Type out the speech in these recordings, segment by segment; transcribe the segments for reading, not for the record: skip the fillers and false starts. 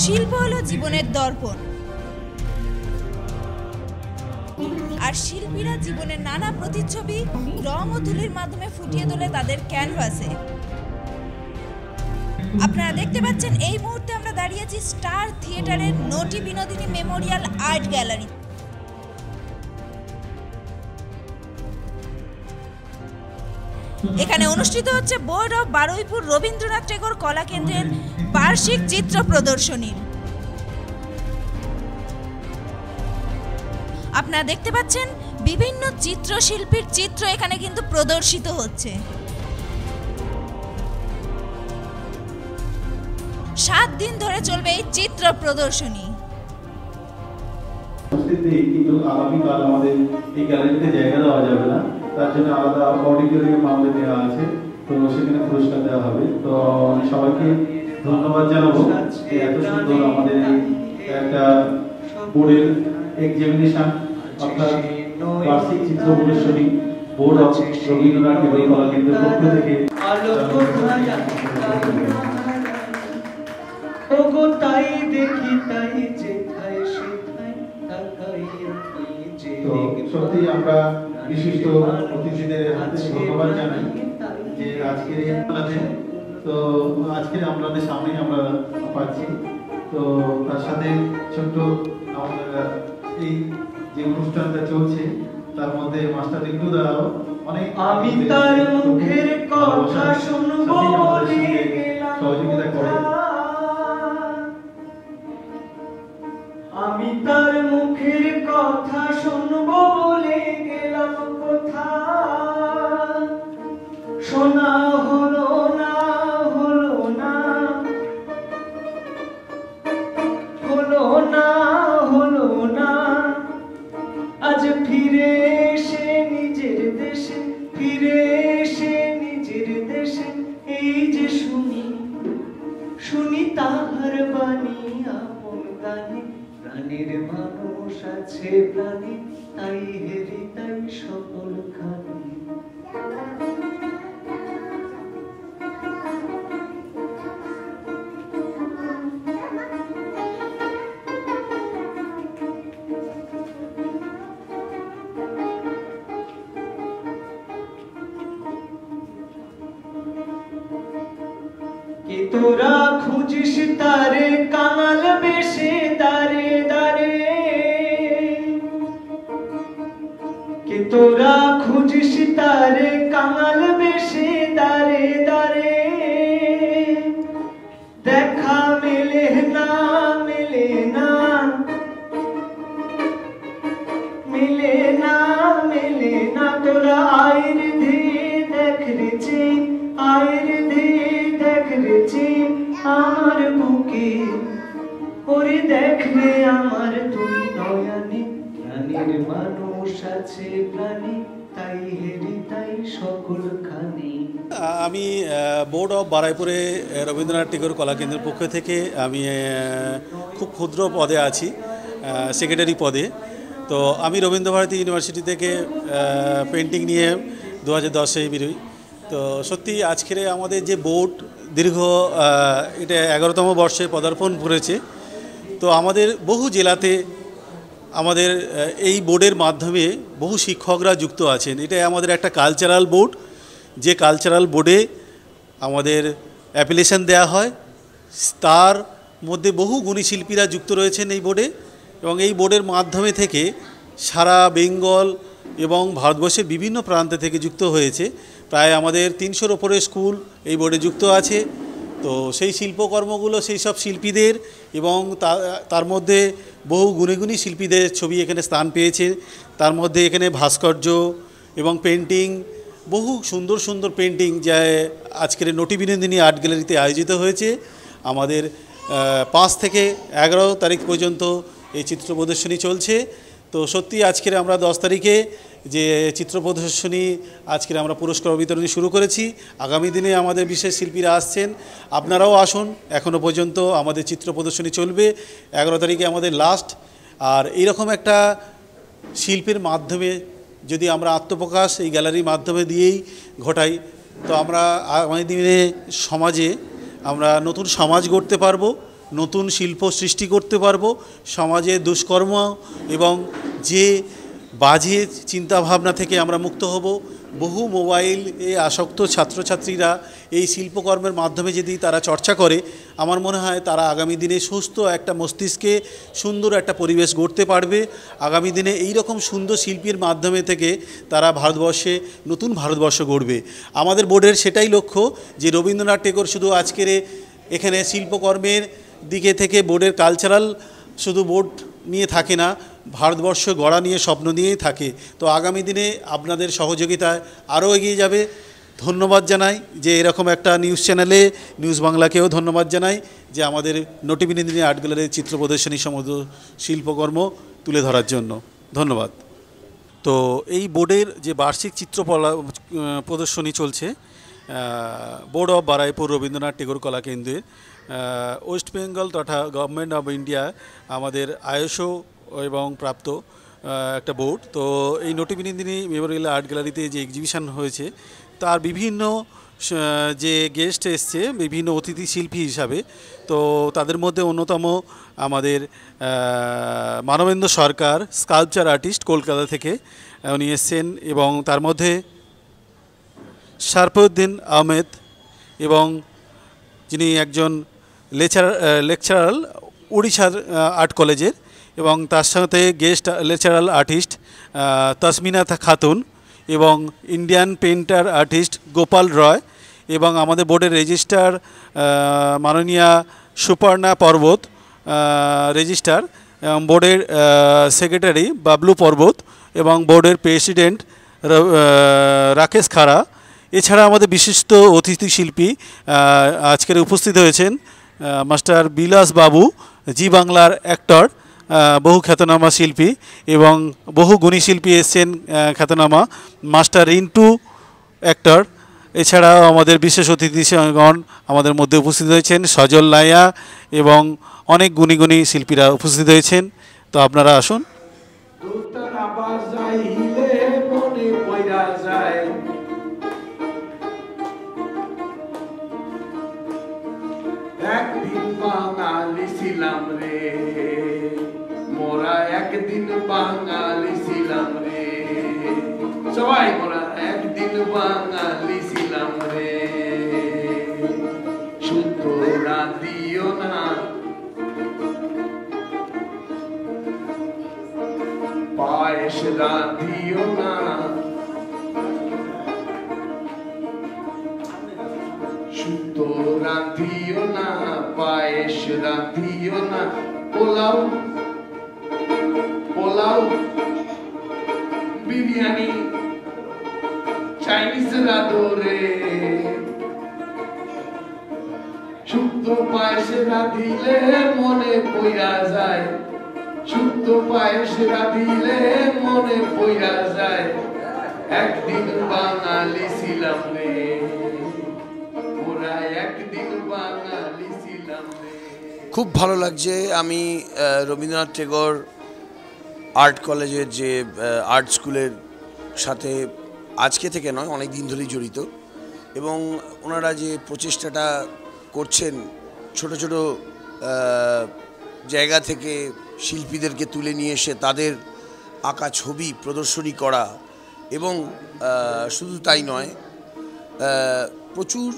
শিল্প হলো জীবনের দর্পণ, আর শিল্পীরা জীবনের নানা প্রতিচ্ছবি রং ও তুলির মাধ্যমে ফুটিয়ে তোলে তাদের ক্যানভাসে। আপনারা দেখতে পাচ্ছেন এই মুহূর্তে আমরা দাঁড়িয়ে আছি স্টার থিয়েটারের নটি বিনোদিনী মেমোরিয়াল আর্ট গ্যালারি। এখানে অনুষ্ঠিত হচ্ছে বোর্ড অফ বারুইপুর রবীন্দ্রনাথ ঠাকুর কলা কেন্দ্রের বার্ষিক চিত্র প্রদর্শনী। আপনারা দেখতে পাচ্ছেন বিভিন্ন চিত্রশিল্পীর চিত্র এখানে কিন্তু প্রদর্শিত হচ্ছে। 7 দিন ধরে চলবে এই চিত্র প্রদর্শনী। কিন্তু আগামীকাল আমাদের এই গ্যালারিতে জায়গা দেওয়া যাবে না, তার জন্য আলাদা অডিটোরিয়াম আমাদের দেওয়া আছে, তো সেখানে পুরস্কার দেওয়া হবে। তো আমি সবাইকে ধন্যবাদ জানাবো যে এত সুন্দর আমাদের একটা বোর্ডের এক্সামিনেশন অর্থাৎ বার্ষিক চিত্র প্রদর্শনী বোর্ড অফ রবীন্দ্রনাথ ঠাকুর কলা কেন্দ্রের পক্ষ থেকে তাই দেখি তাই যেথায় সেথায় তাকাই তো সত্যি আমরা বিশিষ্ট অতিথিদের হাতে ধন্যবাদ জানাই যে আজকের এই মেলাতে তো আজকে আপনাদের সামনে আমরা পাচ্ছি। তো তার সাথে ছোট্ট আমাদের এই যে অনুষ্ঠানটা চলছে তার মধ্যে মাস্টার রিঙ্কু দাও অনেক আমি তার মুখের কথা শুনবো বলে সহযোগিতা করে। আমি তার মুখের কথা শুনবো বলে গেলাম কোথা, শোনা হলো না হলো না হলো না হলো না, আজ ফিরে এসে নিজের দেশে ফিরে এসে নিজের দেশে এই যে শুনি শুনি তাহার বাণী আপন গানে, প্রাণীর মানুষ আছে প্রাণী তাই হেরি তাই সকল খানি। কে তোরা খুঁজিস তারে কাঙাল বেশে দারে দারে, কে তোরা খুঁজিস তারে কাঙাল বেশে দারে দারে, দেখা মেলে না মেলে না মেলে না মেলে না, তোরা আয়ের ধে দেখ রেছে আয়ের ধে দেখ রেছে আমার বুকে, ওরে দেখবে আমার তুই নয়নে, প্রাণীর মানুষ আছে প্রাণী তাই হেরি তাই সকল খানি। আমি বোর্ড অফ বারুইপুরে রবীন্দ্রনাথ ঠাকুর কলা কেন্দ্রের পক্ষ থেকে আমি খুব ক্ষুদ্র পদে আছি, সেক্রেটারি পদে। তো আমি রবীন্দ্রভারতী ইউনিভার্সিটি থেকে পেন্টিং নিয়ে 2010-এ বেরোই। তো সত্যি আজকের আমাদের যে বোর্ড দীর্ঘ এটা 11তম বর্ষে পদার্পণ করেছে। তো আমাদের বহু জেলাতে আমাদের এই বোর্ডের মাধ্যমে বহু শিক্ষকরা যুক্ত আছেন। এটা আমাদের একটা কালচারাল বোর্ড, যে কালচারাল বোর্ডে আমাদের অ্যাপ্লিকেশন দেওয়া হয়, তার মধ্যে বহু গুণী শিল্পীরা যুক্ত রয়েছেন এই বোর্ডে, এবং এই বোর্ডের মাধ্যমে থেকে সারা বেঙ্গল এবং ভারতবর্ষের বিভিন্ন প্রান্ত থেকে যুক্ত হয়েছে। প্রায় আমাদের 300-র ওপরে স্কুল এই বোর্ডে যুক্ত আছে। তো সেই শিল্পকর্মগুলো সেই সব শিল্পীদের এবং তার মধ্যে বহু গুণী শিল্পীদের ছবি এখানে স্থান পেয়েছে। তার মধ্যে এখানে ভাস্কর্য এবং পেন্টিং, বহু সুন্দর সুন্দর পেন্টিং যা আজকের নটি বিনোদিনী আর্ট গ্যালারিতে আয়োজিত হয়েছে। আমাদের 5 থেকে 11 তারিখ পর্যন্ত এই চিত্র প্রদর্শনী চলছে। তো সত্যি আজকের আমরা 10 তারিখে যে চিত্র প্রদর্শনী আজকের আমরা পুরস্কার বিতরণী শুরু করেছি। আগামী দিনে আমাদের বিশেষ শিল্পীরা আসছেন, আপনারাও আসুন। এখনও পর্যন্ত আমাদের চিত্র প্রদর্শনী চলবে, 11 তারিখে আমাদের লাস্ট। আর এইরকম একটা শিল্পের মাধ্যমে যদি আমরা আত্মপ্রকাশ এই গ্যালারির মাধ্যমে দিয়েই ঘটাই, তো আমরা আগামী দিনে সমাজে আমরা নতুন সমাজ গড়তে পারবো। নতুন শিল্প সৃষ্টি করতে পারবো। সমাজে দুষ্কর্ম এবং যে বাজে চিন্তাভাবনা থেকে আমরা মুক্ত হব। বহু মোবাইলে আসক্ত ছাত্রছাত্রীরা এই শিল্পকর্মের মাধ্যমে যদি তারা চর্চা করে, আমার মনে হয় তারা আগামী দিনে সুস্থ একটা মস্তিষ্কে সুন্দর একটা পরিবেশ গড়তে পারবে। আগামী দিনে এই রকম সুন্দর শিল্পীর মাধ্যমে থেকে তারা ভারতবর্ষে নতুন ভারতবর্ষ গড়বে। আমাদের বোর্ডের সেটাই লক্ষ্য যে রবীন্দ্রনাথ ঠাকুর শুধু আজকের এখানে শিল্পকর্মের দিকে থেকে বোর্ডের কালচারাল শুধু বোর্ড নিয়ে থাকে না, ভারতবর্ষ গড়া নিয়ে স্বপ্ন নিয়েই থাকে। তো আগামী দিনে আপনাদের সহযোগিতায় আরও এগিয়ে যাবে। ধন্যবাদ জানাই যে এরকম একটা নিউজ চ্যানেলে, নিউজ বাংলাকেও ধন্যবাদ জানাই যে আমাদের নটিবিনোদিনী আর্ট গ্যালারির চিত্র প্রদর্শনী সমস্ত শিল্পকর্ম তুলে ধরার জন্য। ধন্যবাদ। তো এই বোর্ডের যে বার্ষিক চিত্র প্রদর্শনী চলছে, বোর্ড অফ বারাইপুর রবীন্দ্রনাথ ঠাকুর কলা কেন্দ্রের ওয়েস্ট বেঙ্গল তথা গভর্নমেন্ট অফ ইন্ডিয়া আমাদের আইএসও এবং প্রাপ্ত একটা বোর্ড। তো এই নটিবিনোদিনী মেমোরিয়াল আর্ট গ্যালারিতে যে এক্সিবিশন হয়েছে তার বিভিন্ন যে গেস্ট এসছে বিভিন্ন অতিথি শিল্পী হিসাবে, তো তাদের মধ্যে অন্যতম আমাদের মানবেন্দ্র সরকার, স্কাল্পচার আর্টিস্ট কলকাতা থেকে উনি এসছেন, এবং তার মধ্যে শারফুদ্দিন আহমেদ এবং যিনি একজন লেকচারার উড়িষ্যার আর্ট কলেজের, এবং তার সাথে গেস্ট লেকচারাল আর্টিস্ট তসমিনা খাতুন এবং ইন্ডিয়ান পেন্টার আর্টিস্ট গোপাল রয়, এবং আমাদের বোর্ডের রেজিস্ট্রার মাননীয়া সুপর্ণা পর্বত রেজিস্ট্রার, বোর্ডের সেক্রেটারি বাবলু পর্বত এবং বোর্ডের প্রেসিডেন্ট রাকেশ খাড়া। এছাড়া আমাদের বিশিষ্ট অতিথি শিল্পী আজকের উপস্থিত হয়েছেন মাস্টার বিলাস বাবু, জি বাংলার অ্যাক্টর, বহু খ্যাতনামা শিল্পী, এবং বহু গুণী শিল্পী এসছেন খ্যাতনামা মাস্টার রিন্টু অ্যাক্টর। এছাড়াও আমাদের বিশেষ অতিথিগণ আমাদের মধ্যে উপস্থিত হয়েছেন সজল লাইয়া, এবং অনেক গুণী গুণী শিল্পীরা উপস্থিত হয়েছেন। তো আপনারা আসুন। একদিন বাঙালি ছিলাম রে, মোরা একদিন বাঙালি ছিলাম রে, সবাই মোরা একদিন বাঙালি ছিলাম রে, শুদ্ধ রাধিও না পায়েস রাধিও না, শুদ্ধ রাধিও না পায়েস রাধিও না, পোলাও পোলাও বিরিয়ানি চাইনিজ রাধো রে, শুদ্ধ পায়েস রাধিলে মনে পইরা যায়, শুদ্ধ পায়েস রাধিলে মনে পইরা যায়, একদিন বাঙালি ছিলাম রে, খুব ভালো লাগছে। আমি রবীন্দ্রনাথ ঠাকুর আর্ট কলেজের যে আর্ট স্কুলের সাথে আজকে থেকে নয় অনেক দিন ধরেই জড়িত, এবং ওনারা যে প্রচেষ্টাটা করছেন ছোট ছোট জায়গা থেকে শিল্পীদেরকে তুলে নিয়ে এসে তাদের আঁকা ছবি প্রদর্শনী করা, এবং শুধু তাই নয় প্রচুর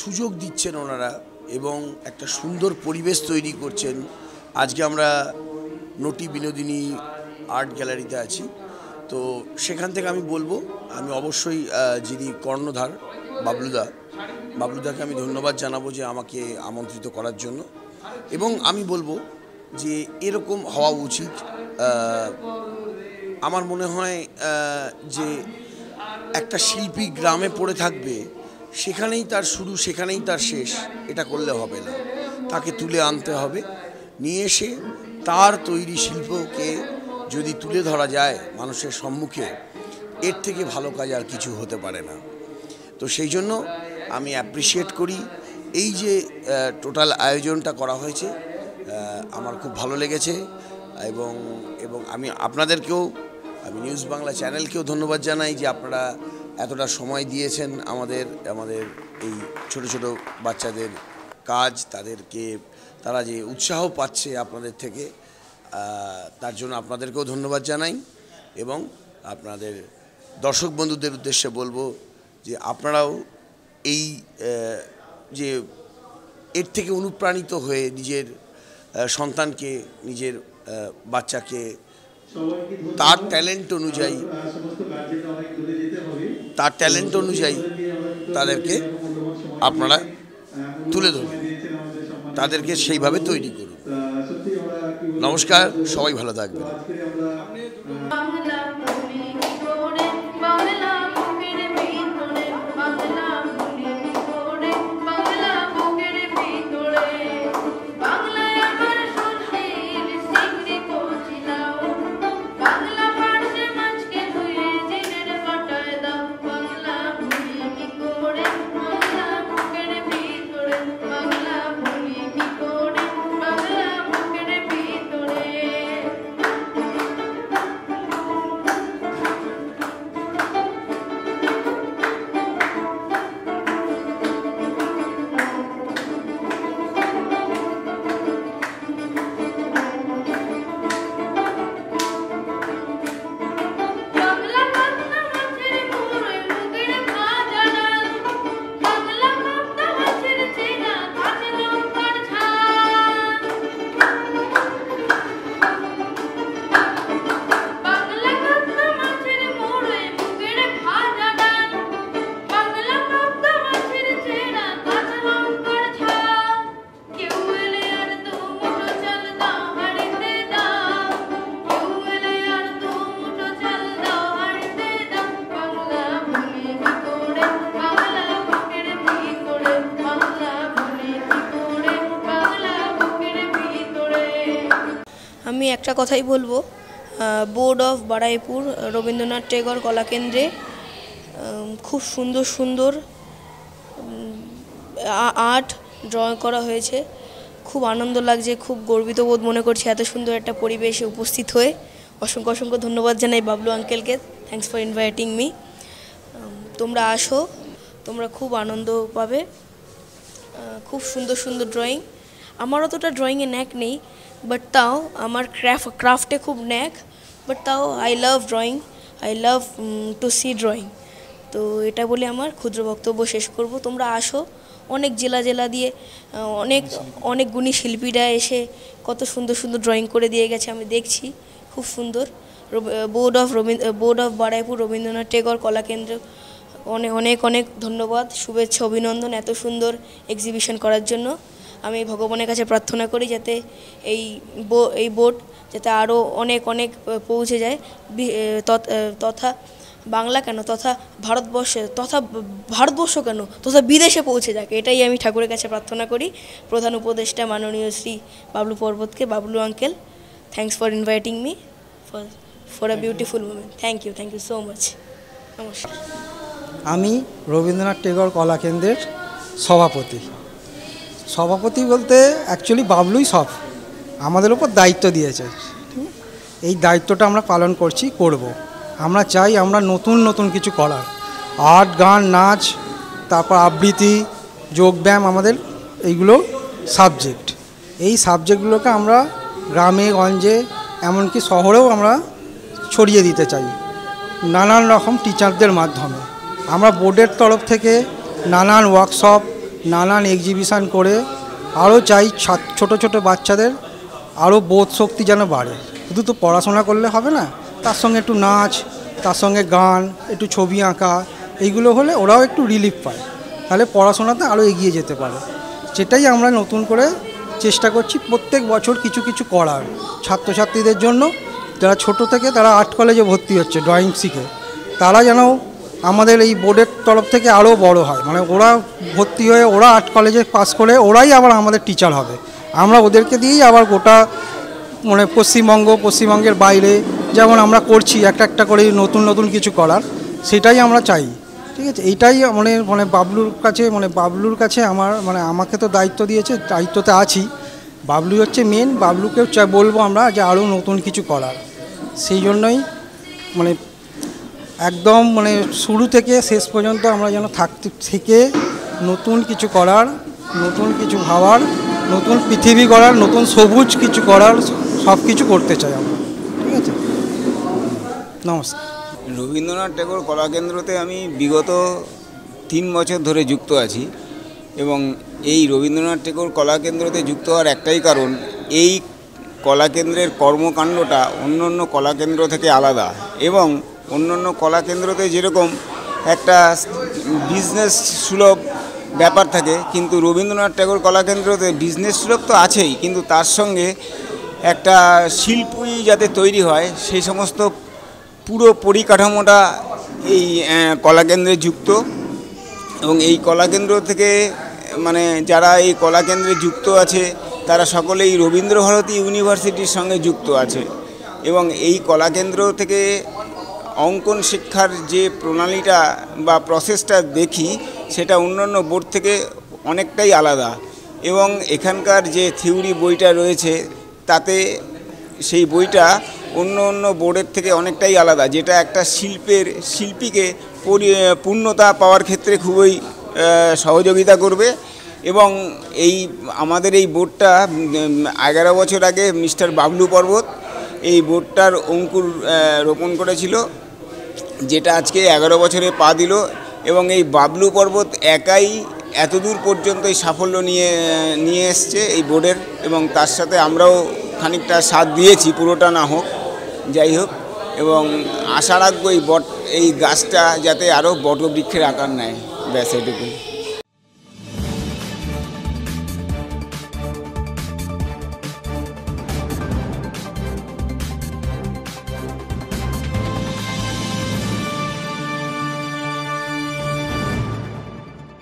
সুযোগ দিচ্ছেন ওনারা এবং একটা সুন্দর পরিবেশ তৈরি করছেন। আজকে আমরা নটি বিনোদিনী আর্ট গ্যালারিতে আছি, তো সেখান থেকে আমি বলবো আমি অবশ্যই যিনি কর্ণধার বাবলুদাকে আমি ধন্যবাদ জানাবো যে আমাকে আমন্ত্রিত করার জন্য, এবং আমি বলবো যে এরকম হওয়া উচিত। আমার মনে হয় যে একটা শিল্পী গ্রামে পড়ে থাকবে, সেখানেই তার শুরু সেখানেই তার শেষ, এটা করলে হবে না, তাকে তুলে আনতে হবে, নিয়ে এসে তার তৈরি শিল্পকে যদি তুলে ধরা যায় মানুষের সম্মুখে, এর থেকে ভালো কাজ আর কিছু হতে পারে না। তো সেই জন্য আমি অ্যাপ্রিসিয়েট করি এই যে টোটাল আয়োজনটা করা হয়েছে, আমার খুব ভালো লেগেছে, এবং আমি আপনাদেরকেও, আমি নিউজ বাংলা চ্যানেলকেও ধন্যবাদ জানাই যে আপনারা এতটা সময় দিয়েছেন আমাদের এই ছোট ছোট বাচ্চাদের কাজ, তাদেরকে তারা যে উৎসাহ পাচ্ছে আপনাদের থেকে, তার জন্য আপনাদেরকেও ধন্যবাদ জানাই। এবং আপনাদের দর্শক বন্ধুদের উদ্দেশ্যে বলবো যে আপনারাও এই যে এর থেকে অনুপ্রাণিত হয়ে নিজের সন্তানকে, নিজের বাচ্চাকে তার ট্যালেন্ট অনুযায়ী তাদেরকে আপনারা তুলে ধরুন, তাদেরকে সেইভাবে তৈরি করুন। নমস্কার, সবাই ভালো থাকবেন। আমি একটা কথাই বলবো, বোর্ড অফ বারুইপুর রবীন্দ্রনাথ টেগোর কলাকেন্দ্রে খুব সুন্দর সুন্দর আর্ট ড্রয়িং করা হয়েছে। খুব আনন্দ লাগছে, খুব গর্বিত বোধ মনে করছি এত সুন্দর একটা পরিবেশে উপস্থিত হয়ে। অসংখ্য অসংখ্য ধন্যবাদ জানাই বাবলু আঙ্কেলকে। Thanks for inviting me. তোমরা আসো, তোমরা খুব আনন্দ পাবে। খুব সুন্দর সুন্দর ড্রয়িং। আমার অতটা ড্রয়িংয়ে ন্যাক নেই, বাট তাও আমার ক্রাফটে খুব ন্যাক, বাট তাও I love drawing, I love to see drawing. তো এটা বলে আমার ক্ষুদ্র বক্তব্য শেষ করব। তোমরা আসো, অনেক জেলা দিয়ে অনেক গুণী শিল্পীরা এসে কত সুন্দর সুন্দর ড্রয়িং করে দিয়ে গেছে, আমি দেখছি খুব সুন্দর। বোর্ড অফ বারুইপুর রবীন্দ্রনাথ টেগোর কলাকেন্দ্র অনেক অনেক ধন্যবাদ, শুভেচ্ছা, অভিনন্দন এত সুন্দর এক্সিবিশন করার জন্য। আমি ভগবানের কাছে প্রার্থনা করি যাতে এই বোর্ড যাতে আরও অনেক পৌঁছে যায়, তথা বাংলা কেন, তথা ভারতবর্ষ কেন, তথা বিদেশে পৌঁছে যাক, এটাই আমি ঠাকুরের কাছে প্রার্থনা করি। প্রধান উপদেষ্টা মাননীয় শ্রী বাবলু পর্বতকে, Bablu uncle, thanks for inviting me for a beautiful moment. Thank you so much. নমস্কার। আমি রবীন্দ্রনাথ টেগোর কলাকেন্দ্রের সভাপতি বলতে অ্যাকচুয়ালি বাবলুই সব আমাদের ওপর দায়িত্ব দিয়েছে। এই দায়িত্বটা আমরা পালন করব। আমরা চাই আমরা নতুন কিছু করার, আর্ট, গান, নাচ, তারপর আবৃত্তি, যোগব্যায়াম, আমাদের এইগুলো সাবজেক্ট। এই সাবজেক্টগুলোকে আমরা গ্রামে গঞ্জে এমনকি শহরেও আমরা ছড়িয়ে দিতে চাই নানান রকম টিচারদের মাধ্যমে। আমরা বোর্ডের তরফ থেকে নানান ওয়ার্কশপ, নানান এক্সিবিশান করে আরও চাই ছোট বাচ্চাদের আরও বোধ শক্তি যেন বাড়ে। শুধু তো পড়াশোনা করলে হবে না, তার সঙ্গে একটু নাচ, তার সঙ্গে গান, একটু ছবি আঁকা, এইগুলো হলে ওরাও একটু রিলিফ পায়, তাহলে পড়াশোনাতে আরও এগিয়ে যেতে পারে। সেটাই আমরা নতুন করে চেষ্টা করছি প্রত্যেক বছর কিছু করার ছাত্রছাত্রীদের জন্য, যারা ছোট থেকে তারা আর্ট কলেজে ভর্তি হচ্ছে ড্রয়িং শিখে, তারা যেন আমাদের এই বোর্ডের তরফ থেকে আরও বড় হয়, মানে ওরা ভর্তি হয়ে ওরা আর্ট কলেজে পাস করে ওরাই আবার আমাদের টিচার হবে। আমরা ওদেরকে দিয়েই আবার গোটা মানে পশ্চিমবঙ্গের বাইরে যেমন আমরা করছি একটা করে নতুন কিছু করার, সেটাই আমরা চাই। ঠিক আছে, এইটাই মানে বাবলুর কাছে আমাকে তো দায়িত্ব দিয়েছে, দায়িত্বতে আছি। বাবলু হচ্ছে মেন, বাবলুকেও বলবো আমরা যে আরও নতুন কিছু করার। সেই জন্যই একদম শুরু থেকে শেষ পর্যন্ত আমরা যেন থেকে নতুন কিছু করার, নতুন কিছু ভাবার নতুন পৃথিবী গড়ার, নতুন সবুজ কিছু করার, সব কিছু করতে চাই আমরা। ঠিক আছে, নমস্কার। রবীন্দ্রনাথ ঠাকুর কলাকেন্দ্রতে আমি বিগত 3 বছর ধরে যুক্ত আছি এবং এই রবীন্দ্রনাথ ঠাকুর কলাকেন্দ্রতে যুক্ত হওয়ার একটাই কারণ, এই কলাকেন্দ্রের কর্মকাণ্ডটা অন্য অন্য কলাকেন্দ্র থেকে আলাদা এবং অন্য অন্য কলাকেন্দ্রতে যেরকম একটা বিজনেস সুলভ ব্যাপার থাকে, কিন্তু রবীন্দ্রনাথ ঠাকুর কলাকেন্দ্রতে বিজনেস সুলভ তো আছেই, কিন্তু তার সঙ্গে একটা শিল্পী যাতে তৈরি হয় সেই সমস্ত পুরো পরিকাঠামোটা এই কলাকেন্দ্রে যুক্ত। এবং এই কলাকেন্দ্র থেকে মানে যারা এই কলাকেন্দ্রে যুক্ত আছে তারা সকলেই রবীন্দ্রভারতী ইউনিভার্সিটির সঙ্গে যুক্ত আছে এবং এই কলাকেন্দ্র থেকে অঙ্কন শিক্ষার যে প্রণালীটা বা প্রসেসটা দেখি সেটা অন্যান্য বোর্ড থেকে অনেকটাই আলাদা এবং এখানকার যে থিওরি বইটা রয়েছে তাতে সেই বইটা অন্য অন্য বোর্ডের থেকে অনেকটাই আলাদা, যেটা একটা শিল্পীকে পূর্ণতা পাওয়ার ক্ষেত্রে খুবই সহযোগিতা করবে। এবং এই আমাদের এই বোর্ডটা 11 বছর আগে মিস্টার বাবলু পর্বত এই বোর্ডটার অঙ্কুর রোপণ করেছিল, যেটা আজকে 11 বছরে পা দিল এবং এই বাবলু পর্বত একাই এতদূর পর্যন্ত এই সাফল্য নিয়ে এসছে এই বোর্ডের, এবং তার সাথে আমরাও খানিকটা সাথ দিয়েছি, পুরোটা না হোক, যাই হোক। এবং আশা রাখবো এই গাছটা যাতে আরও বটবৃক্ষের আকার নেয়, ব্যাস এটুকু।